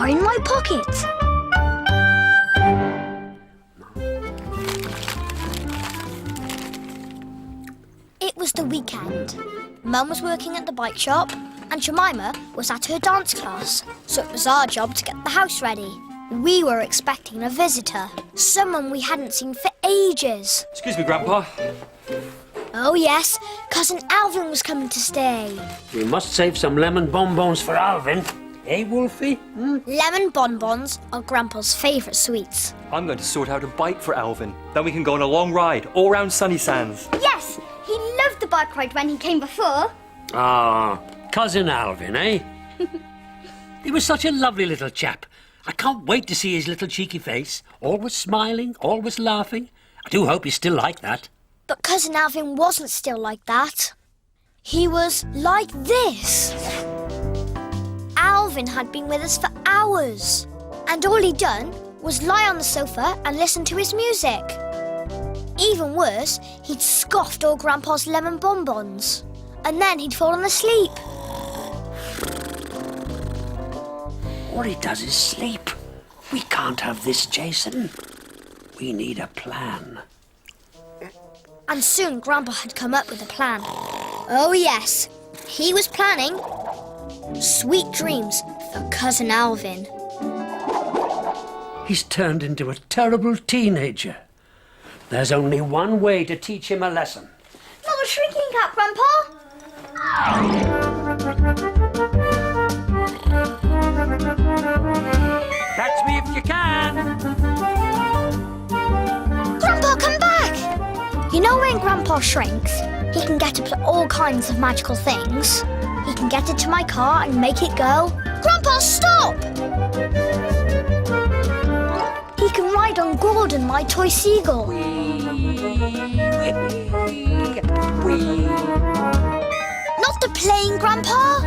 are in my pocket. It was the weekend. Mum was working at the bike shop and Jemima was at her dance class, so it was our job to get the house ready. We were expecting a visitor, someone we hadn't seen for ages. Excuse me, Grandpa. Oh yes, Cousin Alvin was coming to stay. We must save some lemon bonbons for Alvin. Eh, Wolfie? Lemon bonbons are Grandpa's favourite sweets. I'm going to sort out a bike for Alvin. Then we can go on a long ride all round Sunny Sands. Yes, he loved the bike ride when he came before. Ah, Cousin Alvin, eh? He was such a lovely little chap. I can't wait to see his little cheeky face. Always smiling, always laughing. I do hope he's still like that. But Cousin Alvin wasn't still like that. He was like this. Alvin had been with us for hours. And all he'd done was lie on the sofa and listen to his music. Even worse, he'd scoffed all Grandpa's lemon bonbons. And then he'd fallen asleep. All he does is sleep. We can't have this, Jason. We need a plan. And soon Grandpa had come up with a plan. Oh yes, he was planning sweet dreams for Cousin Alvin. He's turned into a terrible teenager. There's only one way to teach him a lesson. Not a shrinking cap, Grandpa. Catch me if you can. Grandpa, come back! You know when Grandpa shrinks, he can get up to all kinds of magical things. He can get into my car and make it go. Grandpa, stop! He can ride on Gordon, my toy seagull. Not the plane, Grandpa!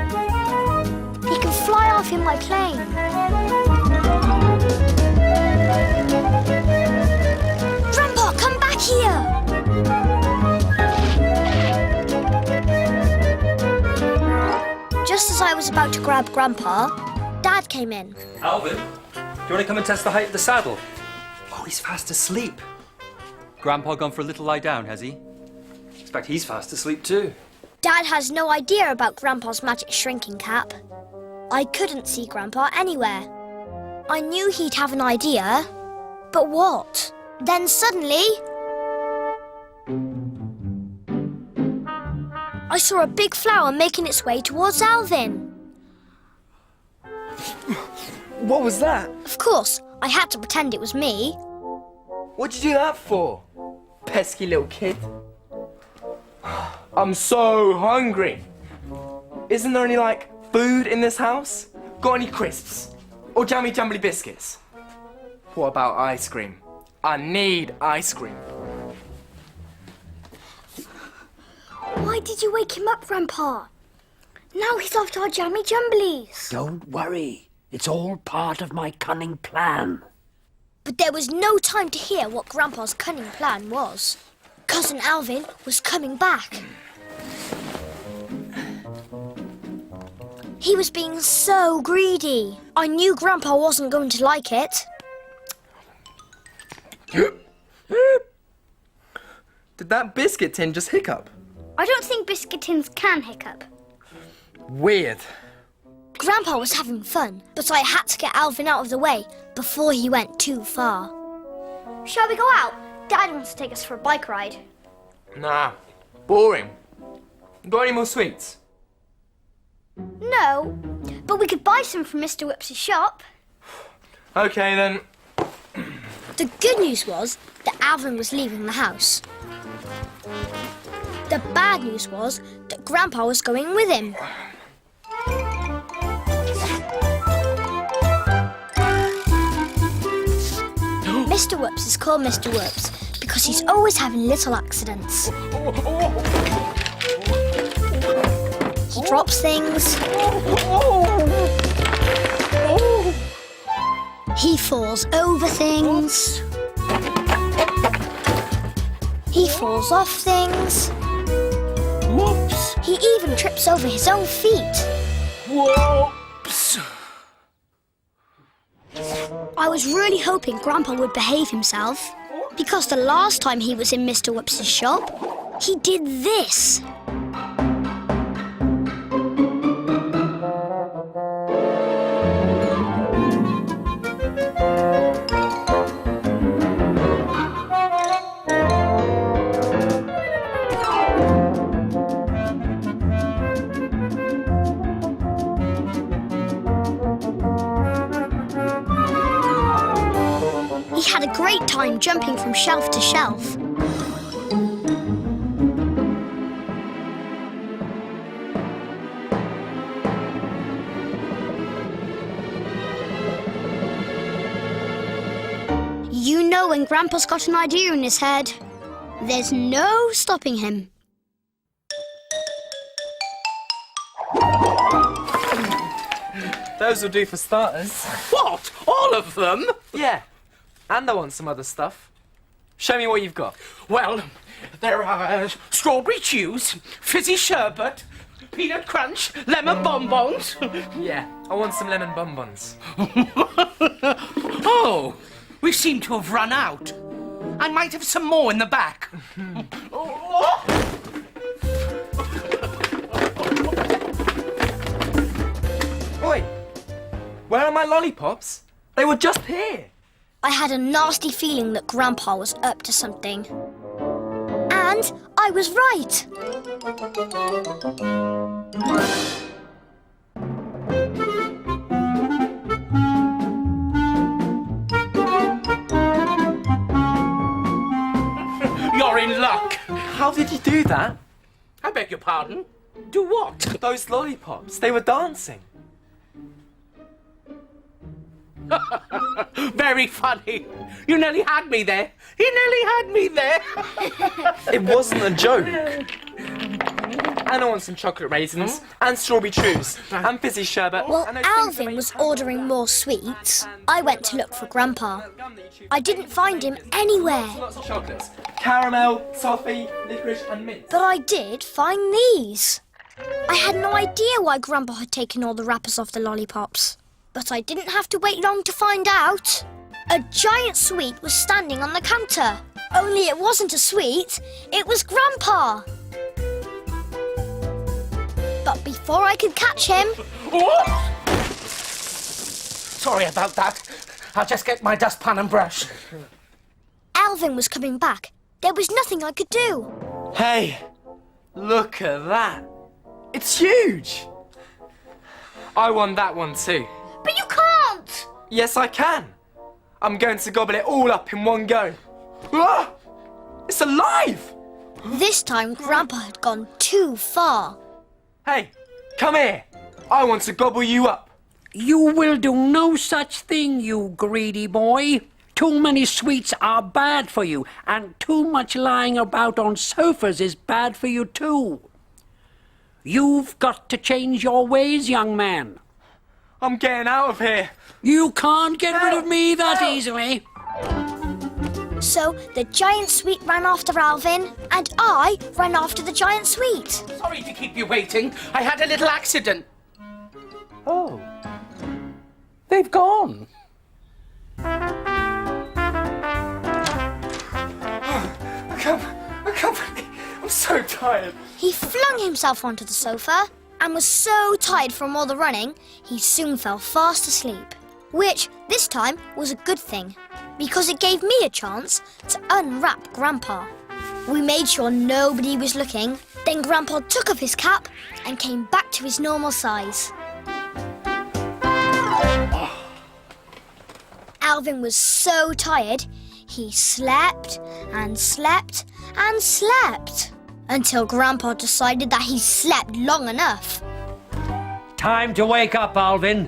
He can fly off in my plane. Grandpa, come back here! Just as I was about to grab Grandpa, Dad came in. Alvin, do you want to come and test the height of the saddle? Oh, he's fast asleep. Grandpa gone for a little lie down, has he? Expect he's fast asleep too. Dad has no idea about Grandpa's magic shrinking cap. I couldn't see Grandpa anywhere. I knew he'd have an idea, but what? Then suddenly, I saw a big flower making its way towards Alvin. What was that? Of course, I had to pretend it was me. What'd you do that for? Pesky little kid. I'm so hungry. Isn't there any, food in this house? Got any crisps? Or jammy jumbly biscuits? What about ice cream? I need ice cream. Why did you wake him up, Grandpa? Now he's after our jammy jumblies. Don't worry. It's all part of my cunning plan. But there was no time to hear what Grandpa's cunning plan was. Cousin Alvin was coming back. He was being so greedy. I knew Grandpa wasn't going to like it. Did that biscuit tin just hiccup? I don't think biscuit tins can hiccup. Weird. Grandpa was having fun, but I had to get Alvin out of the way before he went too far. Shall we go out? Dad wants to take us for a bike ride. Nah, boring. Got any more sweets? No, but we could buy some from Mr. Whips's shop. Okay then. The good news was that Alvin was leaving the house. The bad news was that Grandpa was going with him. Mr. Whoops is called Mr. Whoops because he's always having little accidents. He drops things. He falls over things. He falls off things. Whoops! He even trips over his own feet. Whoops! I was really hoping Grandpa would behave himself, because the last time he was in Mr. Whips's shop, he did this. He had a great time jumping from shelf to shelf. You know when Grandpa's got an idea in his head, there's no stopping him. Those will do for starters. What? All of them? Yeah. And I want some other stuff. Show me what you've got. Well, there are strawberry chews, fizzy sherbet, peanut crunch, lemon bonbons. Yeah, I want some lemon bonbons. Oh, we seem to have run out. I might have some more in the back. Oi! Where are my lollipops? They were just here. I had a nasty feeling that Grandpa was up to something. And I was right. You're in luck. How did you do that? I beg your pardon? Do what? Those lollipops, they were dancing. Very funny. You nearly had me there. You nearly had me there. It wasn't a joke. And I want some chocolate raisins, and strawberry chews, and fizzy sherbet. Well, and those things that Alvin make was you ordering more sweets. I went to look for Grandpa. I didn't find him anywhere, Lots of chocolates. Caramel, toffee, licorice, and mint. but I did find these. I had no idea why Grandpa had taken all the wrappers off the lollipops. But I didn't have to wait long to find out. A giant sweet was standing on the counter. Only it wasn't a sweet, it was Grandpa. But before I could catch him, Sorry about that. I'll just get my dustpan and brush. Alvin was coming back. There was nothing I could do. Hey, look at that. It's huge. I want that one too. But you can't! Yes, I can. I'm going to gobble it all up in one go. Ah! It's alive! This time, Grandpa had gone too far. Hey, come here. I want to gobble you up. You will do no such thing, you greedy boy. Too many sweets are bad for you, and too much lying about on sofas is bad for you too. You've got to change your ways, young man. I'm getting out of here. You can't get rid of me that Help! easily. So the giant sweet ran after Alvin, and I ran after the giant sweet. Sorry to keep you waiting. I had a little accident. Oh. They've gone. I can't believe I'm so tired. He flung himself onto the sofa and was so tired from all the running, he soon fell fast asleep. Which, this time, was a good thing, because it gave me a chance to unwrap Grandpa. We made sure nobody was looking, then Grandpa took off his cap and came back to his normal size. Alvin was so tired, he slept and slept and slept until Grandpa decided that he slept long enough. Time to wake up, Alvin.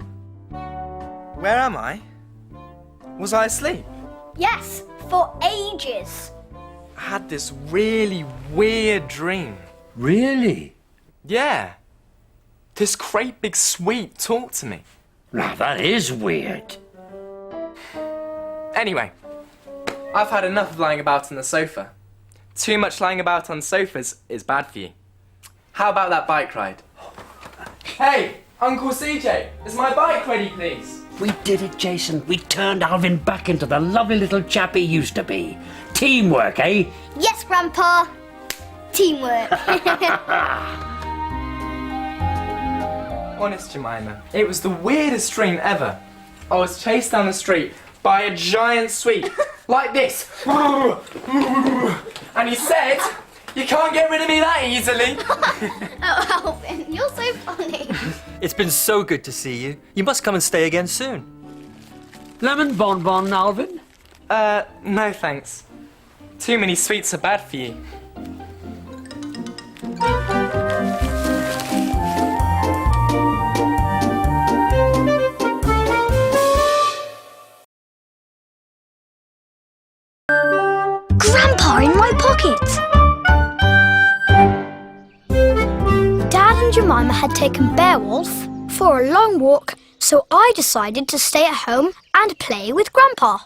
Where am I? Was I asleep? Yes, for ages. I had this really weird dream. Really? Yeah. This great big sweet talked to me. Now that is weird. Anyway, I've had enough of lying about on the sofa. Too much lying about on sofas is bad for you. How about that bike ride? Hey, Uncle CJ, is my bike ready, please? We did it, Jason. We turned Alvin back into the lovely little chap he used to be. Teamwork, eh? Yes, Grandpa. Teamwork. Honest, Jemima, it was the weirdest dream ever. I was chased down the street by a giant sweep, like this. And he said, "You can't get rid of me that easily." Oh, Alvin, you're so funny. It's been so good to see you. You must come and stay again soon. Lemon bonbon, Alvin? No thanks. Too many sweets are bad for you. Grandpa in my pocket! Dad and Jemima had taken Beowulf for a long walk, so I decided to stay at home and play with Grandpa.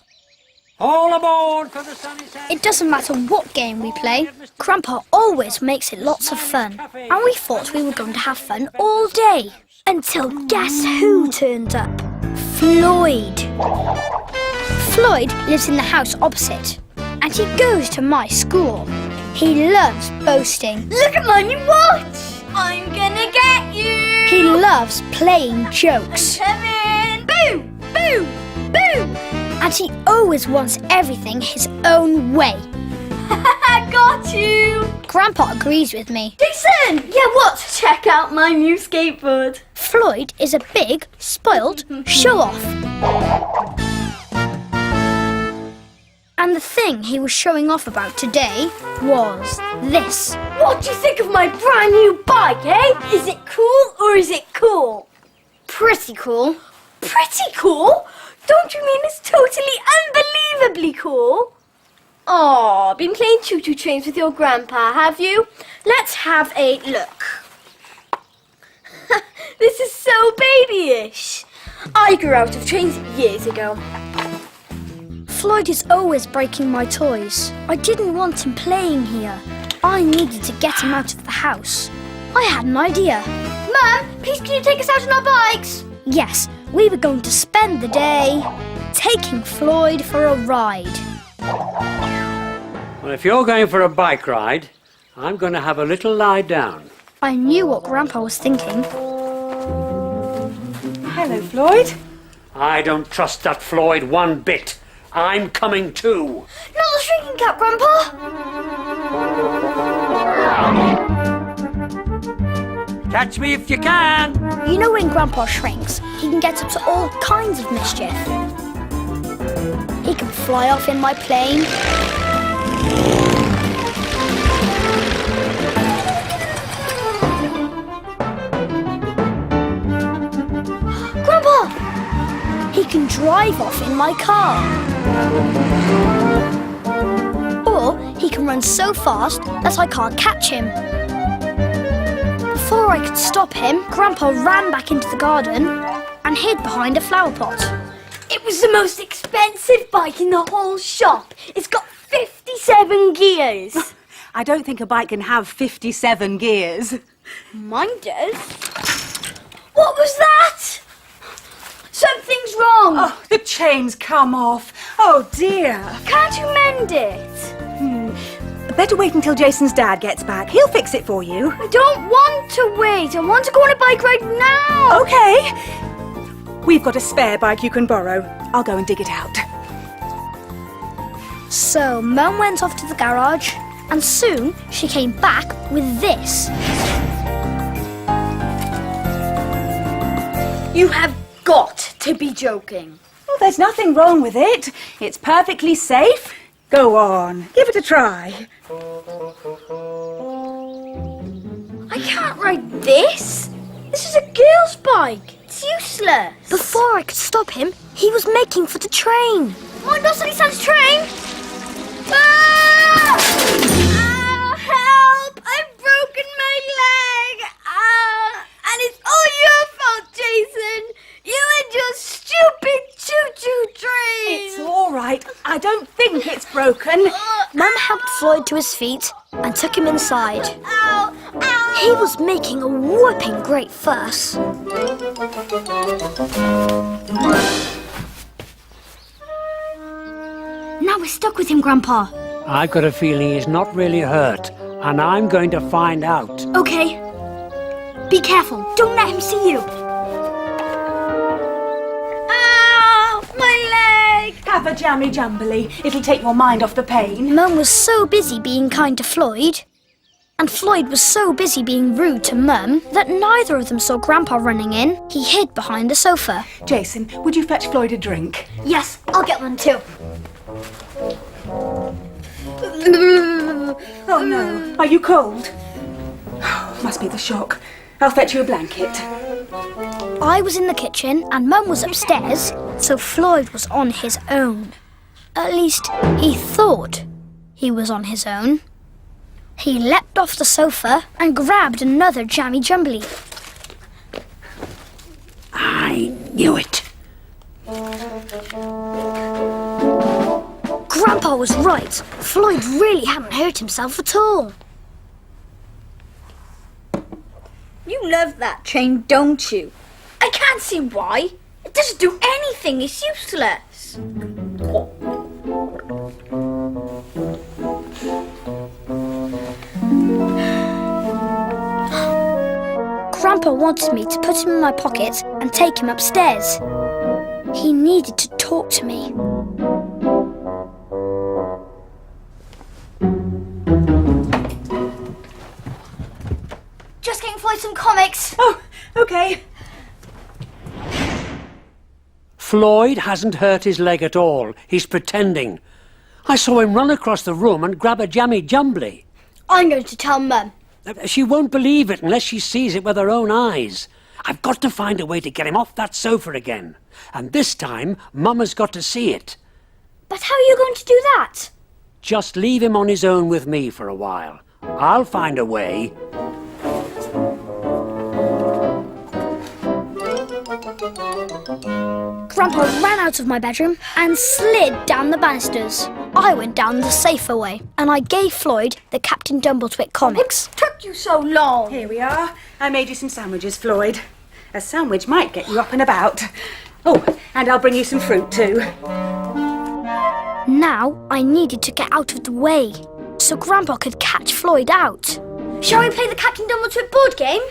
All aboard for the sunny side. It doesn't matter what game we play, Grandpa always makes it lots of fun. And we thought we were going to have fun all day. Until guess who turned up? Floyd. Floyd lives in the house opposite, and he goes to my school. He loves boasting. Look at my new watch. I'm gonna get you. He loves playing jokes. Come in. Boo, boo, boo. And he always wants everything his own way. I got you. Grandpa agrees with me. Jason. Yeah, what? Check out my new skateboard. Floyd is a big, spoilt show-off. And the thing he was showing off about today was this. What do you think of my brand new bike, eh? Is it cool or is it cool? Pretty cool. Pretty cool? Don't you mean it's totally unbelievably cool? Oh, been playing choo-choo trains with your grandpa, have you? Let's have a look. This is so babyish. I grew out of trains years ago. Floyd is always breaking my toys. I didn't want him playing here. I needed to get him out of the house. I had an idea. Mum, please can you take us out on our bikes? Yes, we were going to spend the day taking Floyd for a ride. Well, if you're going for a bike ride, I'm going to have a little lie down. I knew what Grandpa was thinking. Hello, Floyd. I don't trust that Floyd one bit. I'm coming too. Not the shrinking cap, Grandpa. Catch me if you can. You know when Grandpa shrinks, he can get up to all kinds of mischief. He can fly off in my plane. Grandpa! He can drive off in my car. Or he can run so fast that I can't catch him. Before I could stop him, Grandpa ran back into the garden and hid behind a flower pot. It was the most expensive bike in the whole shop. It's got 57 gears. I don't think a bike can have 57 gears. Mine does. What was that? Something's wrong. Oh, the chain's come off. Oh, dear. Can't you mend it? Better wait until Jason's dad gets back. He'll fix it for you. I don't want to wait. I want to go on a bike ride now. Okay. We've got a spare bike you can borrow. I'll go and dig it out. So Mum went off to the garage, and soon she came back with this. You have got to be joking. Well, there's nothing wrong with it. It's perfectly safe. Go on, give it a try. I can't ride this. This is a girl's bike. It's useless. Before I could stop him, he was making for the train. Mine doesn't sound train. Ah! Ah, help! I've broken my leg. Ah! And it's all your fault, Jason. You and your stupid choo-choo train. It's all right. I don't think it's broken. Mum helped Floyd to his feet and took him inside. Ow! Ow! He was making a whooping great fuss. we're stuck with him, Grandpa. I've got a feeling he's not really hurt, and I'm going to find out. Okay. Be careful. Don't let him see you. Ah, my leg! Have a jammy jumbly. It'll take your mind off the pain. Mum was so busy being kind to Floyd, and Floyd was so busy being rude to Mum, that neither of them saw Grandpa running in. He hid behind the sofa. Jason, would you fetch Floyd a drink? Yes, I'll get one too. Oh no, are you cold? Must be the shock. I'll fetch you a blanket. I was in the kitchen and Mum was upstairs, so Floyd was on his own. At least, he thought he was on his own. He leapt off the sofa and grabbed another jammy jumbly. I knew it. Grandpa was right. Floyd really hadn't hurt himself at all. You love that chain, don't you? I can't see why. It doesn't do anything. It's useless. Grandpa wanted me to put him in my pocket and take him upstairs. He needed to talk to me. Just getting Floyd some comics. Oh, okay. Floyd hasn't hurt his leg at all. He's pretending. I saw him run across the room and grab a jammy jumbly. I'm going to tell Mum. She won't believe it unless she sees it with her own eyes. I've got to find a way to get him off that sofa again. And this time, Mum has got to see it. But how are you going to do that? Just leave him on his own with me for a while. I'll find a way. Grandpa ran out of my bedroom and slid down the banisters. I went down the safer way and I gave Floyd the Captain Dumbleswick comics. What took you so long? Here we are. I made you some sandwiches, Floyd. A sandwich might get you up and about. Oh, and I'll bring you some fruit too. Now I needed to get out of the way so Grandpa could catch Floyd out. Shall we play the Captain Dumbleswick board game?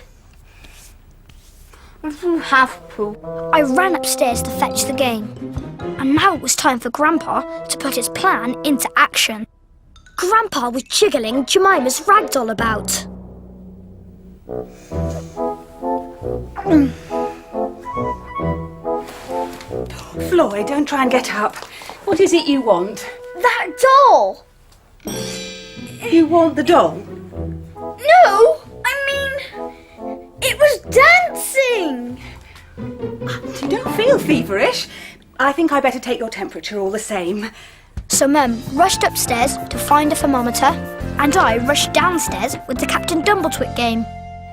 You have to. I ran upstairs to fetch the game. And now it was time for Grandpa to put his plan into action. Grandpa was jiggling Jemima's ragdoll about. Floyd, don't try and get up. What is it you want? That doll! You want the doll? No! I mean, it was dancing! You don't feel feverish. I think I better take your temperature all the same. So Mum rushed upstairs to find a thermometer, and I rushed downstairs with the Captain Dumbleswick game.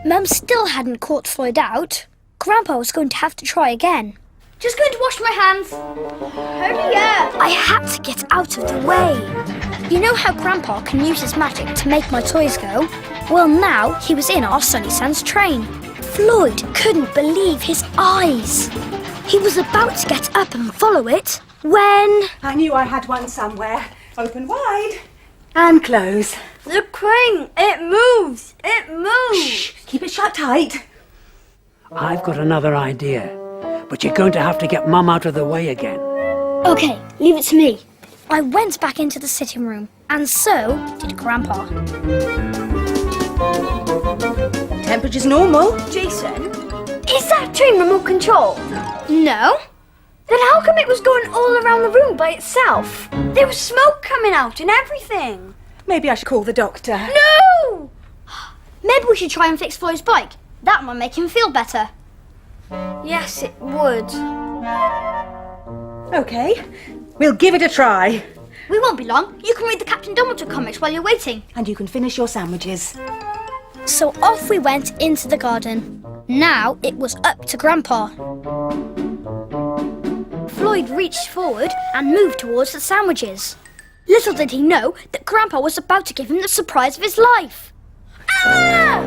Mum still hadn't caught Floyd out. Grandpa was going to have to try again. Just going to wash my hands. Hurry up! I had to get out of the way. You know how Grandpa can use his magic to make my toys go? Well, now he was in our Sunny Sands train. Floyd couldn't believe his eyes. He was about to get up and follow it when... I knew I had one somewhere. Open wide and close. The crane! It moves! It moves! Shh, keep it shut tight. I've got another idea. But you're going to have to get Mum out of the way again. OK, leave it to me. I went back into the sitting room, and so did Grandpa. Temperature's normal. Jason, is that train remote control? No. Then how come it was going all around the room by itself? There was smoke coming out and everything. Maybe I should call the doctor. No! Maybe we should try and fix Floyd's bike. That might make him feel better. Yes, it would. OK, we'll give it a try. We won't be long. You can read the Captain Dumbledore comics while you're waiting. And you can finish your sandwiches. So off we went into the garden. Now it was up to Grandpa. Floyd reached forward and moved towards the sandwiches. Little did he know that Grandpa was about to give him the surprise of his life. Ah!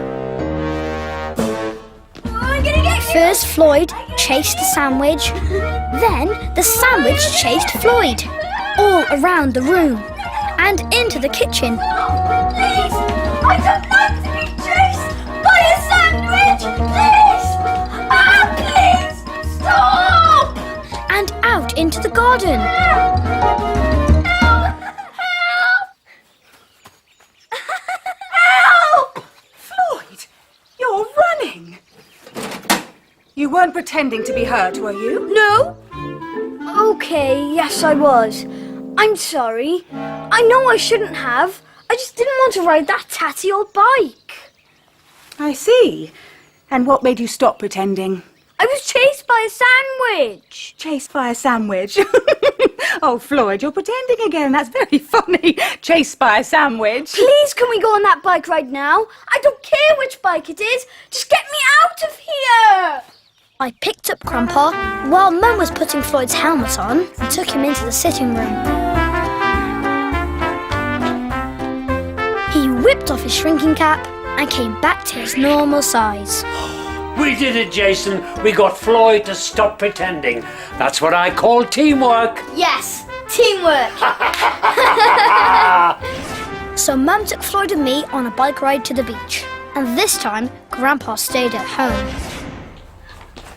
I'm gonna get you! First Floyd chased the sandwich, then the sandwich chased Floyd. all around the room and into the kitchen. Please! I don't like to be chased by a sandwich! Please! Please! Stop! And out into the garden. Help! Help! Floyd, you're running. You weren't pretending to be hurt, were you? No? Okay, yes I was. I'm sorry. I know I shouldn't have. I just didn't want to ride that tatty old bike. I see. And what made you stop pretending? I was chased by a sandwich. Chased by a sandwich. Oh, Floyd, you're pretending again. That's very funny. Chased by a sandwich. Please, can we go on that bike ride now? I don't care which bike it is. Just get me out of here. I picked up Grandpa while Mum was putting Floyd's helmet on and took him into the sitting room. He whipped off his shrinking cap and came back to his normal size. We did it, Jason. We got Floyd to stop pretending. That's what I call teamwork. Yes, teamwork. So Mum took Floyd and me on a bike ride to the beach. And this time, Grandpa stayed at home.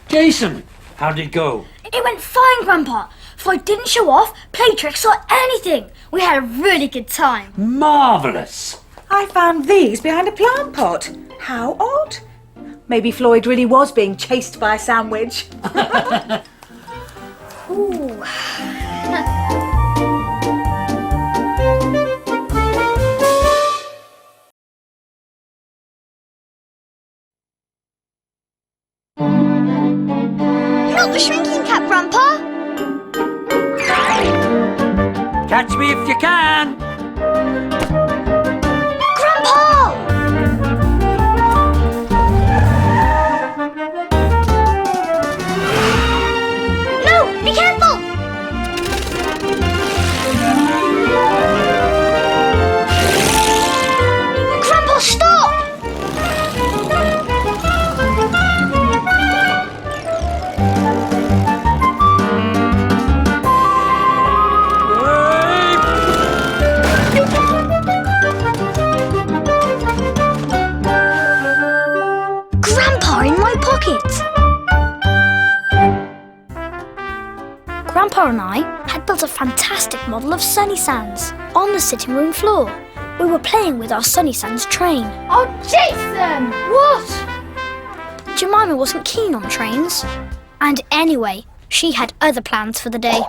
Jason, how'd it go? It went fine, Grandpa. Floyd didn't show off, play tricks or anything. We had a really good time. Marvellous. I found these behind a plant pot. How odd. Maybe Floyd really was being chased by a sandwich. Ooh. Not the shrinking cap, Grandpa. Catch me if you can. Grandpa! No, be careful! Grandpa, stop! Grandpa in my pocket! Grandpa and I had built a fantastic model of Sunny Sands on the sitting room floor. We were playing with our Sunny Sands train. Oh, Jason! What? Jemima wasn't keen on trains. And anyway, she had other plans for the day.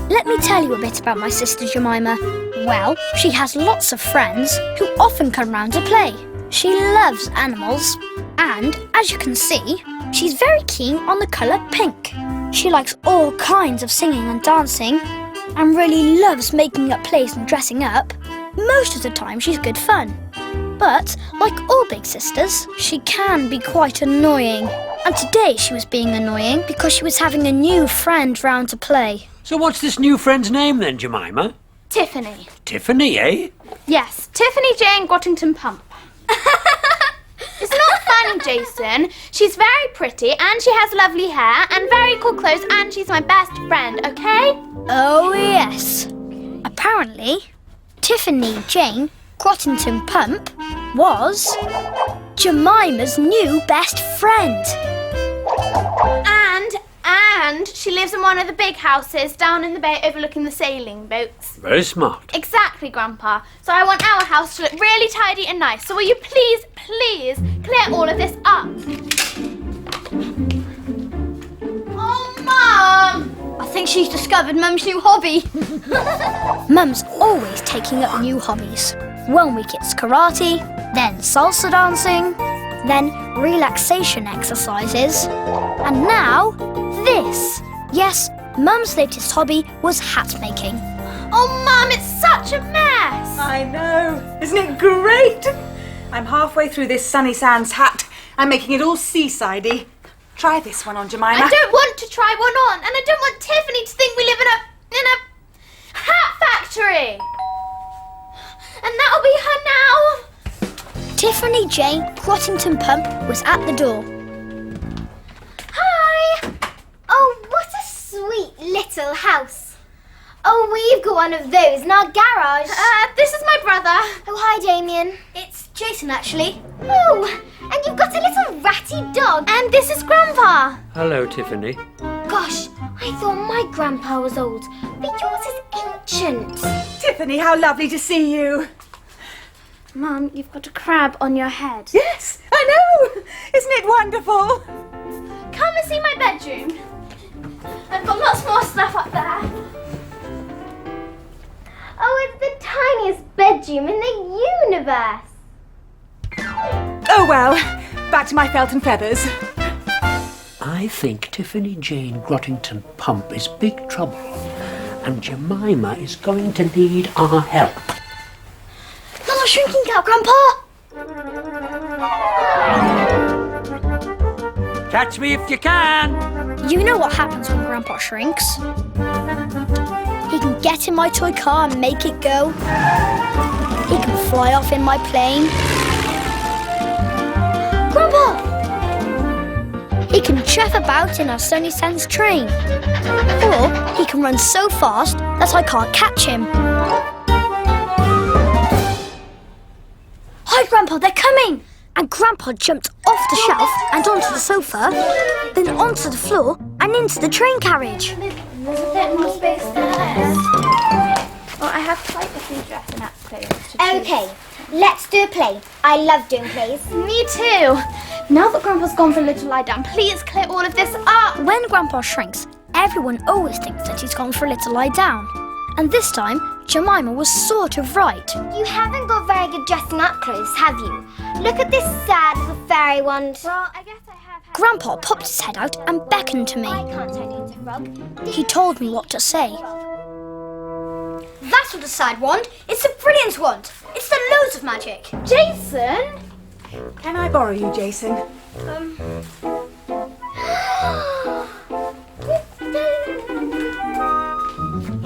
Let me tell you a bit about my sister Jemima. Well, she has lots of friends who often come round to play. She loves animals. And, as you can see, she's very keen on the colour pink. She likes all kinds of singing and dancing and really loves making up plays and dressing up. Most of the time she's good fun. But, like all big sisters, she can be quite annoying. And today she was being annoying because she was having a new friend round to play. So what's this new friend's name then, Jemima? Tiffany. Tiffany, eh? Yes, Tiffany Jayne Grottington Pump. It's not funny, Jason. She's very pretty and she has lovely hair and very cool clothes and she's my best friend, okay? Oh yes. Apparently, Tiffany Jayne Grottington Pump was Jemima's new best friend. And she lives in one of the big houses down in the bay overlooking the sailing boats. Very smart. Exactly, Grandpa. So I want our house to look really tidy and nice. So will you please clear all of this up? Oh, Mum! I think she's discovered Mum's new hobby. Mum's always taking up new hobbies. 1 week it's karate, then salsa dancing, then relaxation exercises, and now this. Yes, Mum's latest hobby was hat making. Oh, Mum, it's such a mess. I know. Isn't it great? I'm halfway through this Sunny Sands hat. I'm making it all seasidey. Try this one on, Jemima. I don't want to try one on, and I don't want Tiffany to think we live in a hat factory. And that'll be her now. Tiffany Jayne Grottington Pump was at the door. Hi! Oh, what a sweet little house. Oh, we've got one of those in our garage. This is my brother. Oh, hi, Damien. It's Jason, actually. Oh, and you've got a little ratty dog. And this is Grandpa. Hello, Tiffany. Gosh, I thought my grandpa was old, but yours is ancient. Tiffany, how lovely to see you. Mum, you've got a crab on your head. Yes, I know. Isn't it wonderful? Come and see my bedroom. I've got lots more stuff up there. Oh, it's the tiniest bedroom in the universe. Oh, well, back to my felt and feathers. I think Tiffany Jayne Grottington Pump is big trouble, and Jemima is going to need our help. Not a shrinking cat, Grandpa! Catch me if you can! You know what happens when Grandpa shrinks. He can get in my toy car and make it go. He can fly off in my plane. Grandpa! He can chuff about in our Sunny Sands train. Or he can run so fast that I can't catch him. Hi, Grandpa, they're coming! And Grandpa jumped off the shelf and onto the sofa, then onto the floor and into the train carriage. There's a bit more space there. Well, I have quite a few dressing up clothes to choose. Okay, let's do a play. I love doing plays. Me too. Now that Grandpa's gone for a little lie down, please clear all of this up. When Grandpa shrinks, everyone always thinks that he's gone for a little lie down. And this time, Jemima was sort of right. You haven't got very good dressing up clothes, have you? Look at this sad little fairy wand. Well, I guess I have had... Grandpa popped his head out and beckoned to me. I can't turn you into a frog. He told me what to say. That's not a sad wand. It's a brilliant wand. It's the loads of magic. Jason? Can I borrow you, Jason?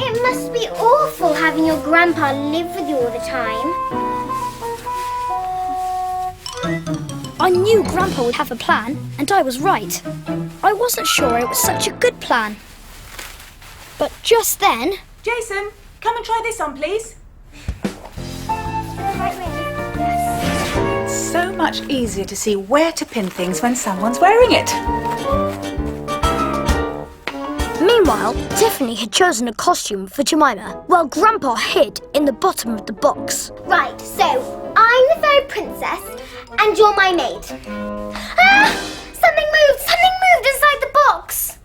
It must be awful having your grandpa live with you all the time. I knew Grandpa would have a plan, and I was right. I wasn't sure it was such a good plan. But just then... Jason, come and try this on, please. It's so much easier to see where to pin things when someone's wearing it. Meanwhile, Tiffany had chosen a costume for Jemima, while Grandpa hid in the bottom of the box. Right, so I'm the fairy princess and you're my maid. Ah! Something moved inside the box.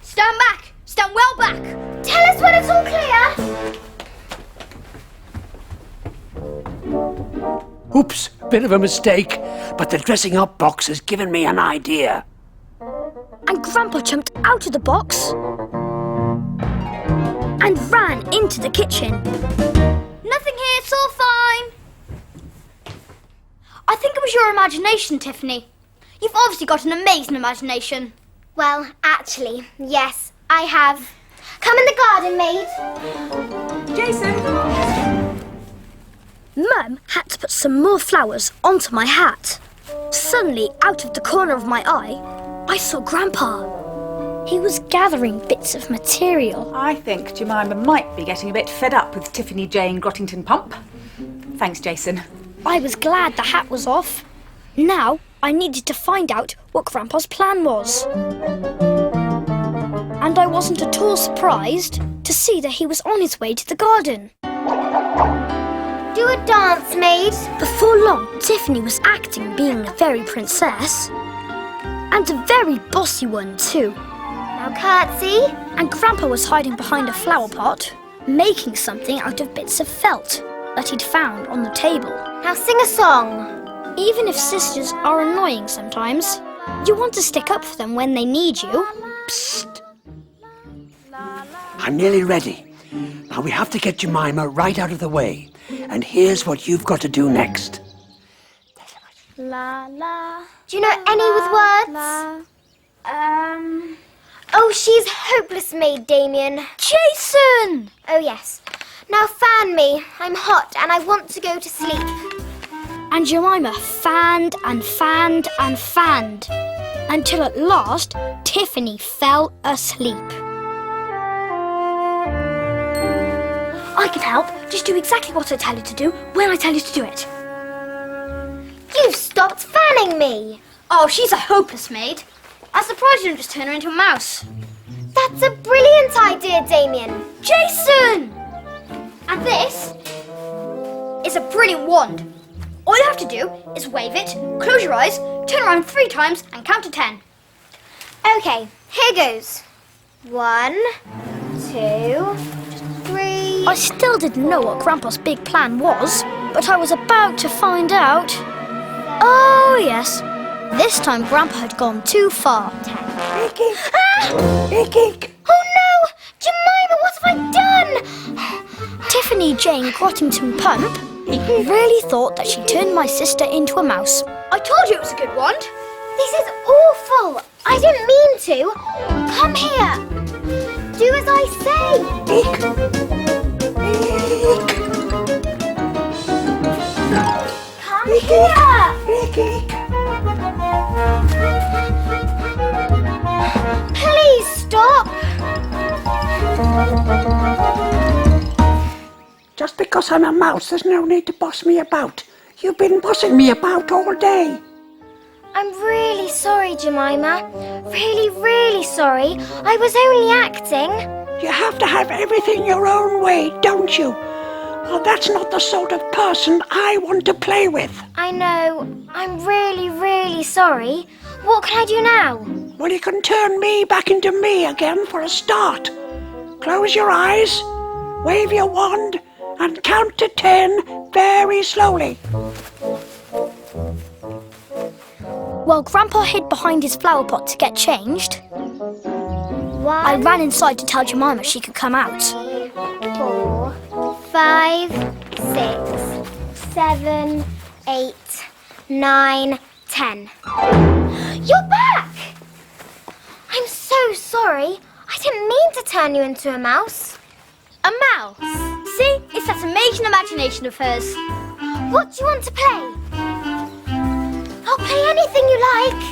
Stand back! Stand well back! Tell us when it's all clear. Oops, bit of a mistake, but the dressing up box has given me an idea. And Grandpa jumped out of the box and ran into the kitchen. Nothing here, it's all fine. I think it was your imagination, Tiffany. You've obviously got an amazing imagination. Well, actually, yes, I have. Come in the garden, maid. Jason! Mum had to put some more flowers onto my hat. Suddenly, out of the corner of my eye, I saw Grandpa. He was gathering bits of material. I think Jemima might be getting a bit fed up with Tiffany Jayne Grottington Pump. Thanks, Jason. I was glad the hat was off. Now, I needed to find out what Grandpa's plan was. And I wasn't at all surprised to see that he was on his way to the garden. Do a dance, maid. Before long, Tiffany was acting being a fairy princess. And a very bossy one, too. Now curtsy. And Grandpa was hiding behind a flower pot, making something out of bits of felt that he'd found on the table. Now sing a song. Even if sisters are annoying sometimes, you want to stick up for them when they need you. Psst. I'm nearly ready. Now we have to get Jemima right out of the way. And here's what you've got to do next. La la. Do you know any with words? Oh, she's hopeless, maid Damien. Jason! Oh, yes. Now fan me. I'm hot and I want to go to sleep. And Jemima fanned and fanned and fanned, until at last Tiffany fell asleep. I can help. Just do exactly what I tell you to do when I tell you to do it. You've stopped fanning me. Oh, she's a hopeless maid. I'm surprised you didn't just turn her into a mouse. That's a brilliant idea, Damien. Jason! And this is a brilliant wand. All you have to do is wave it, close your eyes, turn around 3 times and count to 10. Okay, here goes. 1, 2, 3. I still didn't know what Grandpa's big plan was, but I was about to find out. Oh, yes. This time Grandpa had gone too far. Icky! Ah! Icky! Oh no! Jemima, what have I done? Tiffany Jayne Grottington Pump really thought that she turned my sister into a mouse. I told you it was a good wand. This is awful. I didn't mean to. Come here. Do as I say. Ick! Come here. Ick! Please stop. Just because I'm a mouse, there's no need to boss me about. You've been bossing me about all day. I'm really sorry, Jemima. Really, really sorry. I was only acting. You have to have everything your own way, don't you? Well, that's not the sort of person I want to play with. I know. I'm really, really sorry. What can I do now? Well, you can turn me back into me again for a start. Close your eyes, wave your wand, and count to 10 very slowly. While Grandpa hid behind his flower pot to get changed, I 1, ran inside to tell Jemima she could come out. 4, 5, 6, 7, 8, 9, 10. You're back! I'm so sorry. I didn't mean to turn you into a mouse. A mouse? See? It's that amazing imagination of hers. What do you want to play? I'll play anything you like.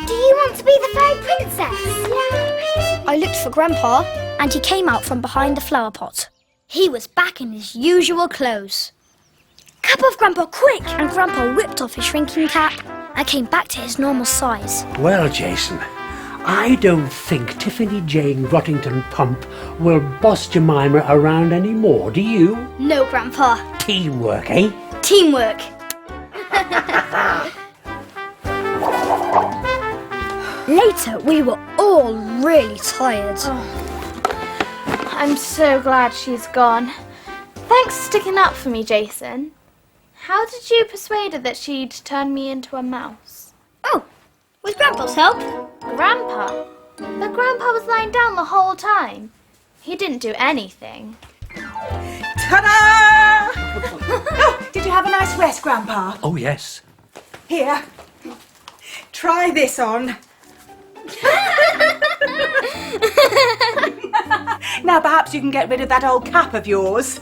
Do you want to be the fairy princess? Yeah. I looked for Grandpa, and he came out from behind the flower pot. He was back in his usual clothes. Cap off, Grandpa, quick! And Grandpa whipped off his shrinking cap and came back to his normal size. Well, Jason, I don't think Tiffany Jayne Grottington Pump will boss Jemima around anymore, do you? No, Grandpa. Teamwork, eh? Teamwork. Later, we were all really tired. I'm so glad she's gone. Thanks for sticking up for me, Jason. How did you persuade her that she'd turn me into a mouse? Oh, with Grandpa's help. Grandpa? But Grandpa was lying down the whole time. He didn't do anything. Ta-da! Oh, did you have a nice rest, Grandpa? Oh, yes. Here. Try this on. Now perhaps you can get rid of that old cap of yours.